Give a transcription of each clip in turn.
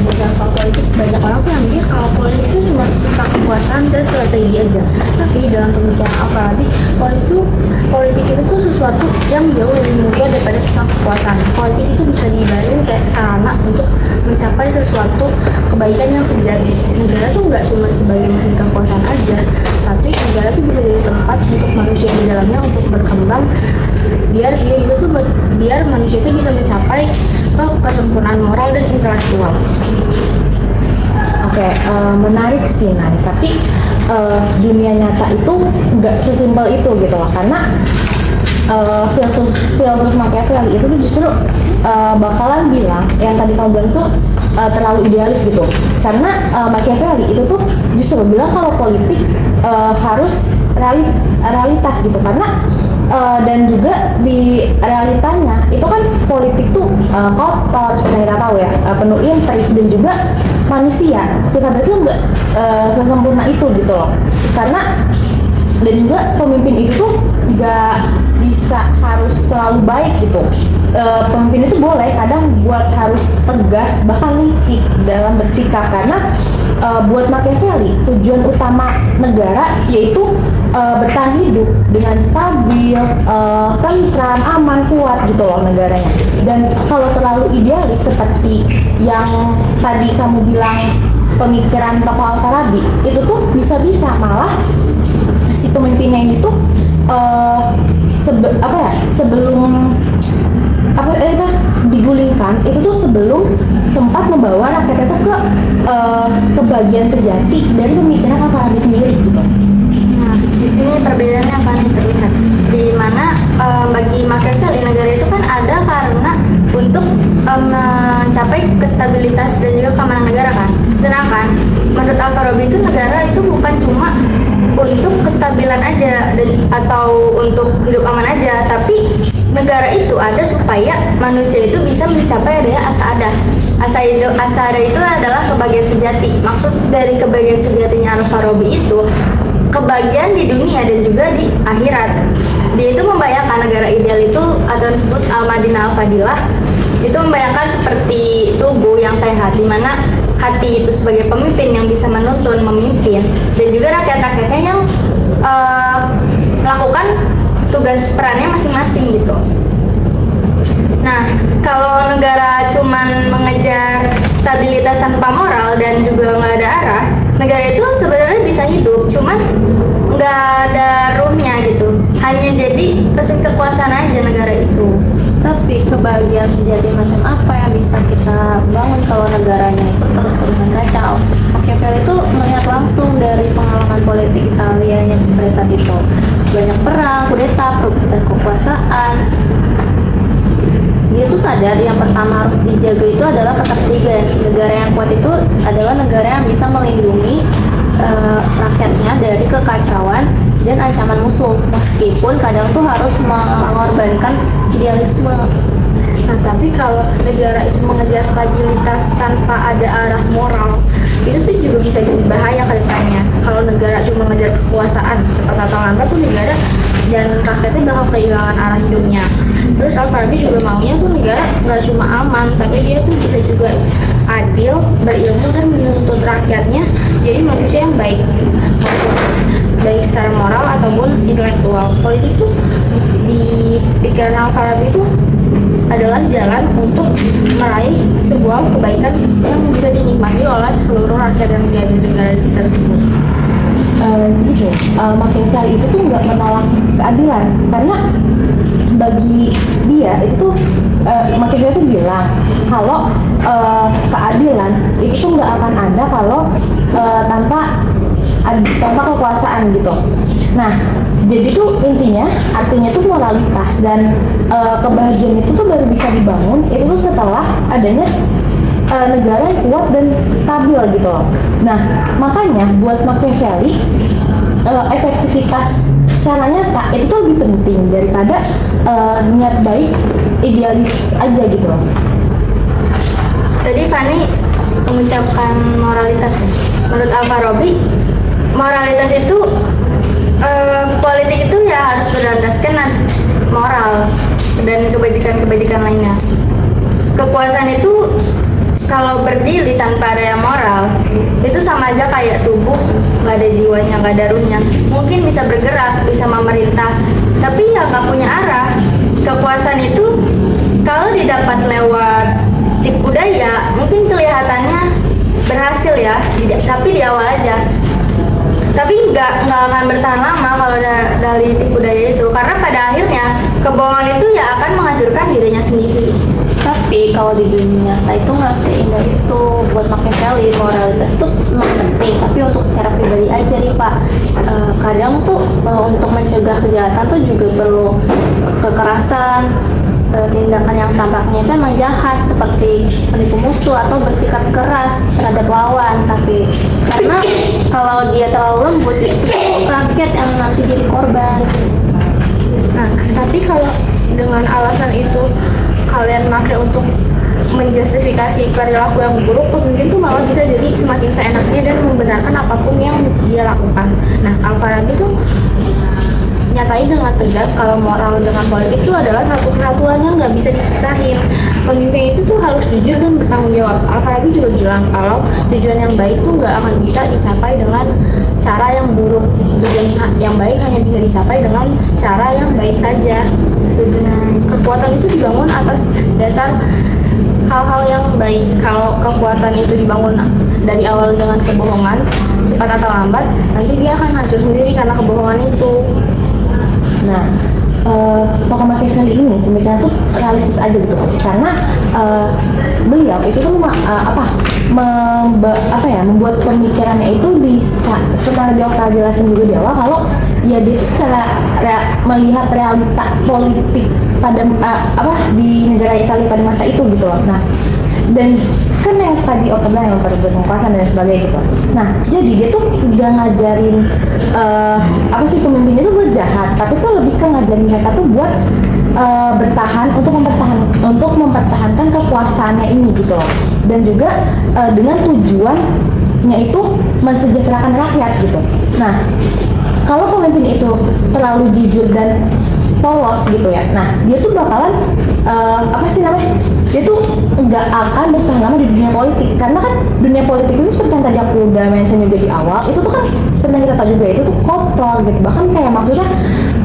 bicara soal politik, banyak orang tuh yang mikir kalau politik itu cuma tentang kekuasaan dan strategi aja. Tapi dalam pembicaraan Al-Farabi, politik itu tuh sesuatu yang jauh lebih mulia daripada tentang kekuasaan. Politik itu bisa diibaratkan kayak sarana untuk mencapai sesuatu kebaikan yang sejati. Negara tuh nggak cuma sebagai mesin kekuasaan aja, tapi negara tuh bisa jadi tempat untuk manusia di dalamnya untuk berkembang, biar manusia itu bisa mencapai kesempurnaan moral dan intelektual. Oke, menarik sih, Nari. Tapi dunia nyata itu nggak sesimpel itu gitu loh, karena filsuf Machiavelli itu tuh justru bakalan bilang yang tadi kamu bilang itu terlalu idealis gitu. Karena Machiavelli itu tuh justru bilang kalau politik harus realitas gitu, karena dan juga di realitanya itu kan politik tuh kotor seperti kita tahu ya, penuh intrik dan juga manusia sifatnya tuh nggak sesempurna itu gitu loh. Karena dan juga pemimpin itu tuh nggak bisa harus selalu baik gitu. Pemimpin itu boleh kadang buat harus tegas bahkan licik dalam bersikap, karena buat Machiavelli tujuan utama negara yaitu bertahan hidup dengan stabil, tentram, aman, kuat gitu loh negaranya. Dan kalau terlalu idealis seperti yang tadi kamu bilang pemikiran tokoh Al-Farabi, itu tuh bisa-bisa malah si pemimpinnya ini tuh sebelum digulingkan itu tuh sebelum sempat membawa rakyatnya tuh ke bagian sejati dari pemikiran Al-Farabi sendiri gitu. Nah, di sini perbedaannya apa nih terlihat? Di mana bagi Machiavelli negara itu kan ada karena untuk mencapai kestabilitas dan juga keamanan negara kan. Sedangkan menurut Al-Farabi itu negara itu bukan cuma untuk kestabilan aja atau untuk hidup aman aja, tapi negara itu ada supaya manusia itu bisa mencapai adanya asada. Asada itu adalah kebahagiaan sejati. Maksud dari kebahagiaan sejatinya Al-Farabi itu kebahagiaan di dunia dan juga di akhirat. Dia itu membayangkan negara ideal itu atau disebut Al-Madinah Al-Fadilah itu membayangkan seperti tubuh yang sehat, di mana hati itu sebagai pemimpin yang bisa menuntun, memimpin, dan juga rakyat-rakyatnya yang melakukan tugas perannya masing-masing gitu. Nah, kalau negara cuman mengejar stabilitas tanpa moral dan juga nggak ada arah, negara itu sebenarnya bisa hidup, cuman nggak ada ruhnya gitu. Hanya jadi mesin kekuasaan aja negara itu. Tapi kebahagiaan sejati macam apa yang bisa kita bangun kalau negaranya itu terus-terusan kacau? Machiavelli itu melihat langsung dari pengalaman politik Italia yang pada saat itu. Banyak perang, kudeta, perebutan kekuasaan. Dia tuh sadar yang pertama harus dijaga itu adalah ketertiban. Negara yang kuat itu adalah negara yang bisa melindungi rakyatnya dari kekacauan dan ancaman musuh, meskipun kadang tuh harus mengorbankan idealisme. Nah, tapi kalau negara itu mengejar stabilitas tanpa ada arah moral, itu tuh juga bisa jadi bahaya ke depannya. Kalau negara cuma mengejar kekuasaan, cepat atau lambat tuh negara dan rakyatnya bakal kehilangan arah hidupnya. Terus Al-Farabi juga maunya tuh negara nggak cuma aman, tapi dia tuh bisa juga adil, berilmu, dan menuntut rakyatnya jadi manusia yang baik secara moral ataupun intelektual. Politik tuh di pikiran Al-Farabi itu adalah jalan untuk meraih sebuah kebaikan yang bisa dinikmati oleh seluruh rakyat yang ada di negara tersebut. Gitu, Machiavelli itu tuh nggak menolak keadilan, karena bagi dia itu tuh Machiavelli itu bilang kalau keadilan itu tuh nggak akan ada kalau tanpa kekuasaan gitu. Nah, jadi tuh artinya tuh moralitas dan kebahagiaan itu tuh baru bisa dibangun itu tuh setelah adanya negara yang kuat dan stabil gitu loh. Nah, makanya buat Machiavelli efektivitas secara nyata itu tuh lebih penting daripada niat baik idealis aja gitu loh. Tadi Fani mengucapkan moralitas ya. Menurut Al-Farabi, moralitas itu politik itu ya harus berlandaskan moral dan kebajikan-kebajikan lainnya. Kekuasaan itu kalau berdiri tanpa ada yang moral itu sama aja kayak tubuh nggak ada jiwanya, nggak ada ruhnya. Mungkin bisa bergerak, bisa memerintah, tapi ya nggak punya arah. Kekuasaan itu kalau didapat lewat tipu daya mungkin kelihatannya berhasil ya, tapi di awal aja. Tapi nggak akan bertahan lama kalau dari tipu daya itu, karena pada akhirnya kebohongan itu ya akan menghancurkan dirinya sendiri. Tapi kalau di dunia nyata itu nggak seindah itu. Buat Machiavelli moralitas itu memang penting, tapi untuk secara pribadi aja nih Pak. Kadang tuh untuk mencegah kejahatan tuh juga perlu kekerasan, tindakan yang tampaknya itu emang jahat seperti menipu musuh atau bersikap keras terhadap lawan. Tapi karena kalau dia terlalu lembut itu rakyat yang nanti jadi korban. Nah, tapi kalau dengan alasan itu kalian pakai untuk menjustifikasi perilaku yang buruk, pemimpin tuh malah bisa jadi semakin seenaknya dan membenarkan apapun yang dia lakukan. Nah, Al-Farabi tuh nyatain dengan tegas kalau moral dengan politik itu adalah satu kesatuan yang nggak bisa dipisahin. Pemimpin itu tuh harus jujur dan bertanggung jawab. Al-Farabi juga bilang kalau tujuan yang baik tuh nggak akan bisa dicapai dengan cara yang buruk. Tujuan yang baik hanya bisa dicapai dengan cara yang baik saja. Setuju. Kekuatan itu dibangun atas dasar hal-hal yang baik. Kalau kekuatan itu dibangun dari awal dengan kebohongan, cepat atau lambat nanti dia akan hancur sendiri karena kebohongan itu. Nah, tokoh Machiavelli ini pemikiran tuh realistis aja gitu, karena beliau itu tuh membuat pemikirannya itu bisa, setelah beliau jelasin juga di awal kalau ya dia itu secara melihat realita politik pada di negara Italia pada masa itu gitu loh. Nah, dan kan yang tadi Oka bilang yang berbuat kekuasaan dan sebagainya gitu. Nah, jadi dia tuh gak ngajarin pemimpin itu buat jahat, tapi tuh lebih ke ngajarin mereka tuh buat bertahan untuk mempertahankan kekuasaannya ini gitu loh. Dan juga dengan tujuannya itu mensejahterakan rakyat gitu. Nah, kalau pemimpin itu terlalu jujur dan polos gitu ya, nah dia tuh bakalan dia tuh nggak akan bertahan lama di dunia politik, karena kan dunia politik itu seperti yang tadi aku udah mention juga di awal, itu tuh kan sebenarnya kita tahu juga itu tuh kotor gitu, bahkan kayak maksudnya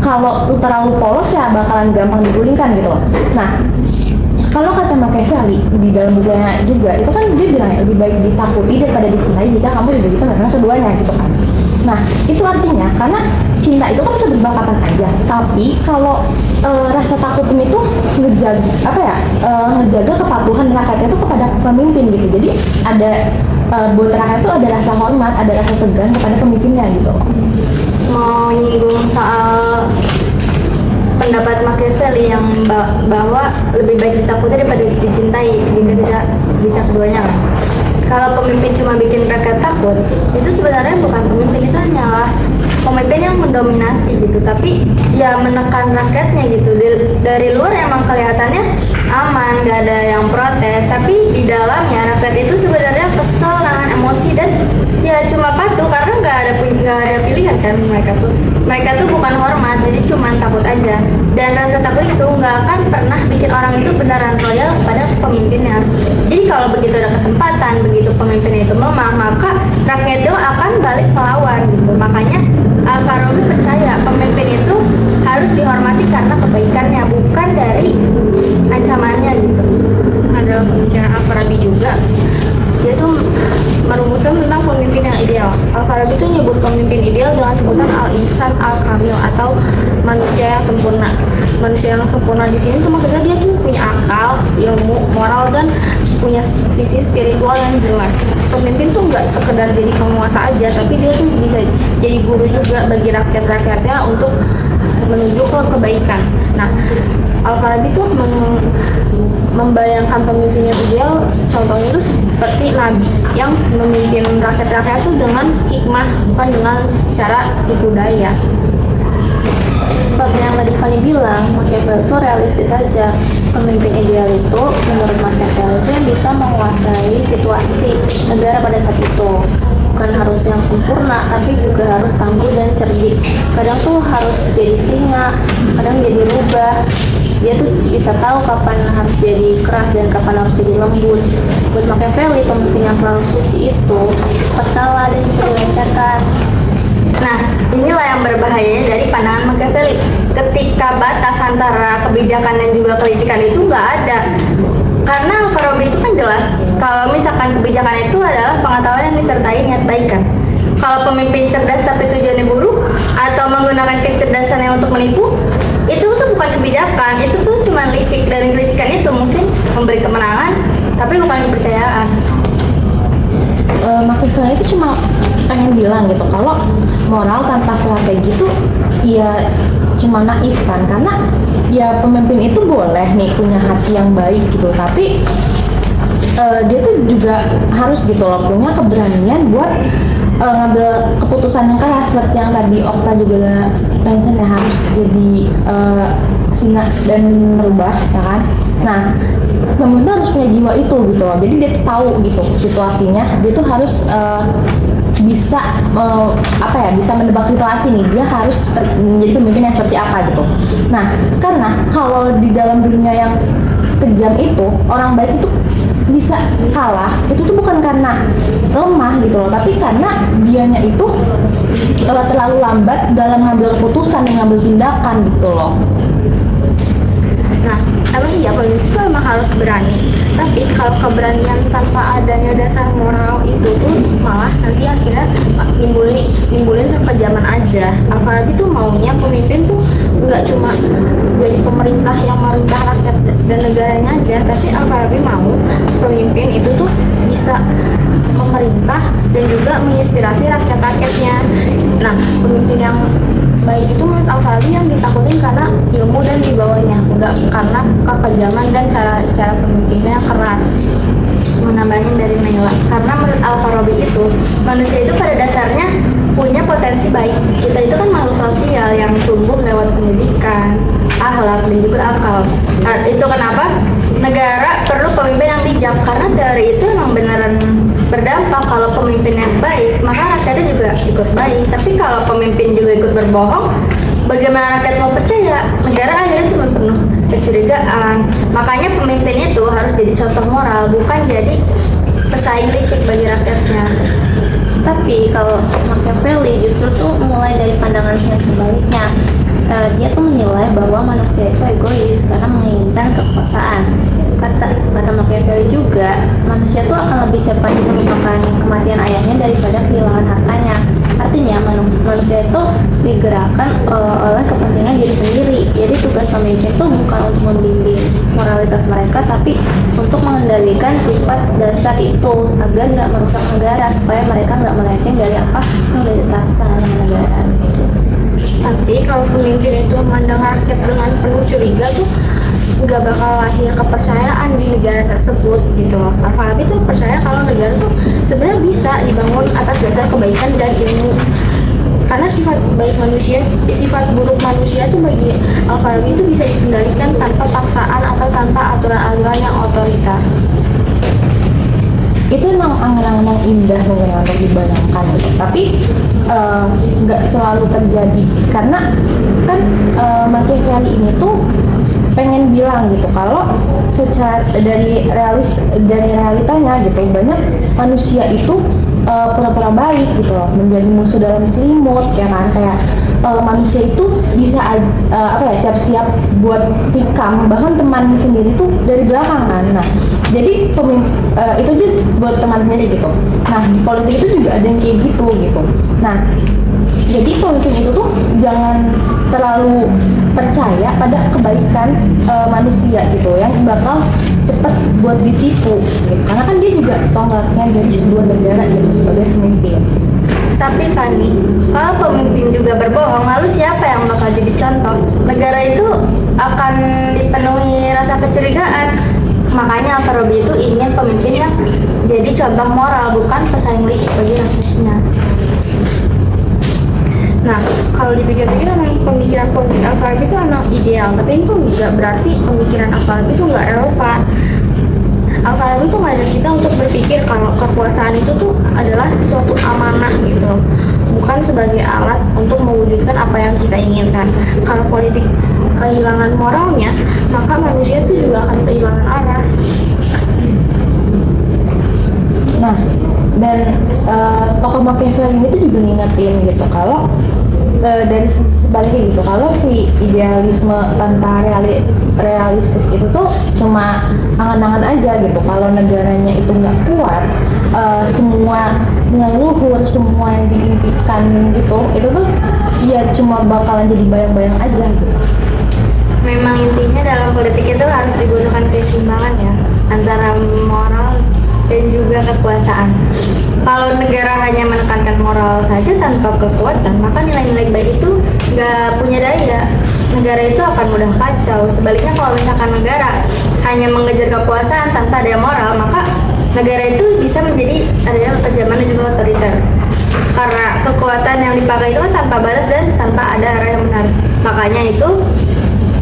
kalau terlalu polos ya bakalan gampang digulingkan gitu loh. Nah, kalau kata Machiavelli di dalam bukunya juga itu kan dia bilang lebih baik ditakuti daripada dicintai jika kamu tidak bisa melakukan keduanya gitu kan. Nah, itu artinya karena cinta itu kan bisa berubah kapan aja, tapi kalau rasa takut ini tuh ngejaga kepatuhan rakyatnya tuh kepada pemimpin gitu. Jadi ada buat rakyat tuh ada rasa hormat, ada rasa segan kepada pemimpinnya gitu. Mau nyinggung soal pendapat Machiavelli yang bahwa lebih baik ditakuti daripada dicintai jika tidak bisa keduanya. Kalau pemimpin cuma bikin rakyat takut, itu sebenarnya bukan pemimpin, itu hanyalah pemimpin yang mendominasi gitu, tapi ya menekan rakyatnya gitu. Dari luar emang kelihatannya aman, gak ada yang protes, tapi di dalamnya rakyat itu sebenarnya kesel, nahan emosi, dan ya cuma patuh karena gak ada pilihan kan. Mereka tuh bukan hormat, jadi cuma takut aja. Dan rasa takut itu nggak akan pernah bikin orang itu beneran loyal kepada pemimpinnya. Jadi kalau begitu ada kesempatan, begitu pemimpin itu melemah, maka rakyat itu akan balik melawan gitu. Makanya Al-Farabi percaya pemimpin itu harus dihormati karena kebaikannya, bukan dari ancamannya gitu. Adalah pemikiran Al-Farabi juga, yaitu merumuskan tentang pemimpin yang ideal. Al-Farabi itu nyebut pemimpin ideal dengan sebutan al-insan al-kamil atau manusia yang sempurna. Manusia yang sempurna di sini tuh maksudnya dia tuh punya akal, ilmu, moral, dan punya visi spiritual yang jelas. Pemimpin tuh nggak sekedar jadi penguasa aja, tapi dia tuh bisa jadi guru juga bagi rakyat-rakyatnya untuk menuju ke kebaikan. Nah, Al-Farabi tuh membayangkan pemimpin yang ideal, contohnya itu seperti Nabi yang memimpin rakyat-rakyat itu dengan hikmah, bukan dengan cara tipu daya. Seperti yang tadi Fanny bilang, Machiavelli itu realistis aja. Pemimpin ideal itu menurut Machiavelli itu yang bisa menguasai situasi negara pada saat itu. Bukan harus yang sempurna, tapi juga harus tangguh dan cerdik. Kadang tuh harus jadi singa, kadang jadi rubah. dia tuh bisa tahu kapan harus jadi keras dan kapan harus jadi lembut. Buat Machiavelli, pemimpin yang terlalu suci itu cepat kalah dan bisa dilecehkan. Nah, inilah yang berbahayanya dari pandangan Machiavelli. Ketika batas antara kebijakan dan juga kelicikan itu nggak ada. Karena Alfarabi itu kan jelas, kalau misalkan kebijakan itu adalah pengetahuan yang disertai niat baik kan. Kalau pemimpin cerdas tapi tujuannya buruk, atau menggunakan kecerdasannya untuk menipu, itu tuh bukan kebijakan, itu tuh cuma licik. Dan kelicikan itu mungkin memberi kemenangan, tapi bukan kepercayaan. Machiavelli itu cuma pengen bilang gitu kalau moral tanpa strategi itu ya cuma naif kan, karena ya pemimpin itu boleh nih punya hati yang baik gitu, tapi dia tuh juga harus gitu loh punya keberanian buat ngambil keputusan yang keras, seperti yang tadi Okta juga udah mention ya, harus jadi singa dan merubah ya kan. Nah, pemimpin tuh harus punya jiwa itu gitu loh, jadi dia tuh tahu gitu situasinya, dia tuh harus bisa bisa menebak situasi nih, dia harus menjadi pemimpin yang seperti apa gitu. Nah, karena kalau di dalam dunia yang kejam itu orang baik itu bisa kalah, itu tuh bukan karena lemah gitu loh, tapi karena dianya itu terlalu lambat dalam ngambil keputusan dan ngambil tindakan gitu loh. Nah, emang iya pemimpin itu emang harus berani. Tapi kalau keberanian tanpa adanya dasar moral itu tuh malah nanti akhirnya nimbulin kekejaman aja. Alfarabi tuh maunya pemimpin tuh nggak cuma jadi pemerintah yang merintah rakyat dan negaranya aja, tapi Alfarabi mau pemimpin itu tuh bisa memerintah dan juga menginspirasi rakyat-rakyatnya. Nah, pemimpin yang baik itu menurut Alfarabi yang ditakutin karena ilmu dan dibawanya, enggak karena kekejaman dan cara pemimpinnya yang keras. Menambahin dari Naila, karena menurut Alfarabi itu manusia itu pada dasarnya punya potensi baik. Kita itu kan makhluk sosial yang tumbuh lewat pendidikan, akhlak dan juga akal. Nah, itu kenapa negara perlu pemimpin yang bijak, karena dari itu emang beneran berdampak. Kalau pemimpin yang baik, maka rakyatnya juga ikut baik. Tapi kalau pemimpin juga ikut berbohong, bagaimana rakyat mau percaya? Negara akhirnya cuma penuh kecurigaan. Makanya pemimpin itu harus jadi contoh moral, bukan jadi pesaing licik bagi rakyatnya. Tapi kalau Machiavelli justru tuh mulai dari pandangan yang sebaliknya. Dia tuh menilai bahwa manusia itu egois karena menginginkan kekuasaan. Kata Machiavelli juga, manusia tuh akan lebih cepat melupakan kematian ayahnya daripada kehilangan hartanya. Artinya manusia itu digerakkan oleh kepentingan diri sendiri. Jadi tugas pemimpin itu bukan untuk membimbing moralitas mereka, tapi untuk mengendalikan sifat dasar itu agar nggak merusak negara, supaya mereka nggak melenceng dari apa yang sudah ditetapkan oleh negara. Tapi kalau pemimpin itu memandang rakyat dengan penuh curiga tuh nggak bakal lahir kepercayaan di negara tersebut gitu loh. Alfarabi tuh percaya kalau negara tuh sebenarnya bisa dibangun atas dasar kebaikan dan ilmu. Karena sifat baik manusia, sifat buruk manusia tuh bagi Alfarabi itu bisa dikendalikan tanpa paksaan atau tanpa aturan-aturan yang otoriter. Itu emang angan-angan yang indah mungkin untuk dibayangkan gitu. Tapi nggak selalu terjadi, karena kan Machiavelli ini tuh pengen bilang gitu kalau secara dari realitanya gitu, banyak manusia itu pura-pura baik gitu loh, menjadi musuh dalam selimut ya kan, kayak manusia itu bisa siap-siap buat tikam bahkan teman sendiri tuh dari belakang kan. Nah, jadi itu aja buat teman sendiri gitu. Nah, di politik itu juga ada yang kayak gitu. Nah, jadi pemimpin itu tuh jangan terlalu percaya pada kebaikan manusia gitu yang bakal cepet buat ditipu gitu. Karena kan dia juga tonggaknya dari sebuah negara gitu sebagai pemimpin. Tapi Fanny, kalau pemimpin juga berbohong, lalu siapa yang bakal jadi contoh? Negara itu akan dipenuhi rasa kecurigaan. Makanya Alfarabi itu ingin pemimpin yang jadi contoh moral, bukan pesaing licik bagi rakyatnya. Nah, kalau dipikir-pikir memang pemikiran Alfarabi itu memang ideal, tapi itu nggak berarti pemikiran Alfarabi itu nggak relevan. Al-Farabi tuh ngajak kita untuk berpikir kalau kekuasaan itu tuh adalah suatu amanah gitu, bukan sebagai alat untuk mewujudkan apa yang kita inginkan. Kalau politik kehilangan moralnya, maka manusia itu juga akan kehilangan arah. Nah, dan tokoh Machiavelli ini tuh juga ngingetin gitu kalau dari sebaliknya gitu, kalau si idealisme tanpa realistis itu tuh cuma angan-angan aja gitu. Kalau negaranya itu nggak kuat, semua nilai luhur, semua yang diimpikan gitu, itu tuh ya cuma bakalan jadi bayang-bayang aja gitu. Memang intinya dalam politik itu harus digunakan keseimbangan ya, antara moral dan juga kekuasaan. Kalau negara hanya menekankan moral saja tanpa kekuatan, maka nilai-nilai baik itu nggak punya daya. Negara itu akan mudah kacau. Sebaliknya kalau misalkan negara hanya mengejar kekuasaan tanpa ada moral, maka negara itu bisa menjadi ada kejaman dan juga otoriter. Karena kekuatan yang dipakai itu kan tanpa balas dan tanpa ada arah yang benar. Makanya itu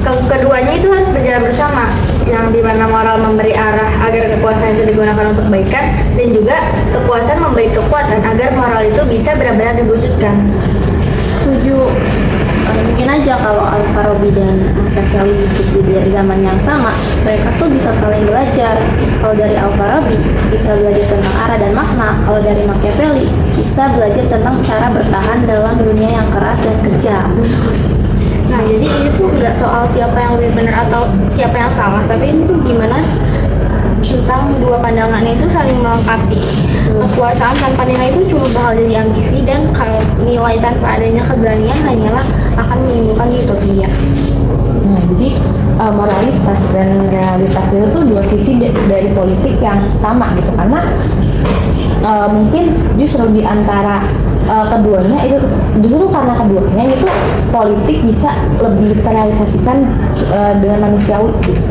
keduanya itu harus berjalan bersama, yang dimana moral memberi arah agar kekuasaan itu digunakan untuk kebaikan, dan juga kekuasaan memberi kekuatan agar moral itu bisa benar-benar diwujudkan. Setuju. Mungkin aja kalau Al-Farabi dan Machiavelli hidup di zaman yang sama, mereka tuh bisa saling belajar. Kalau dari Al-Farabi bisa belajar tentang arah dan makna, kalau dari Machiavelli bisa belajar tentang cara bertahan dalam dunia yang keras dan kejam. Nah, jadi ini tuh nggak soal siapa yang lebih benar atau siapa yang salah, tapi ini tuh gimana tentang dua pandangan itu saling melengkapi. Kekuasaan tanpa nilai itu cuma bakal jadi ambisi, dan kalau nilai tanpa adanya keberanian hanyalah akan menimbulkan utopia. Nah, jadi moralitas dan realitas itu tuh dua sisi dari politik yang sama gitu, karena mungkin justru di antara keduanya itu, justru karena keduanya itu politik bisa lebih terrealisasikan dengan manusiawi gitu.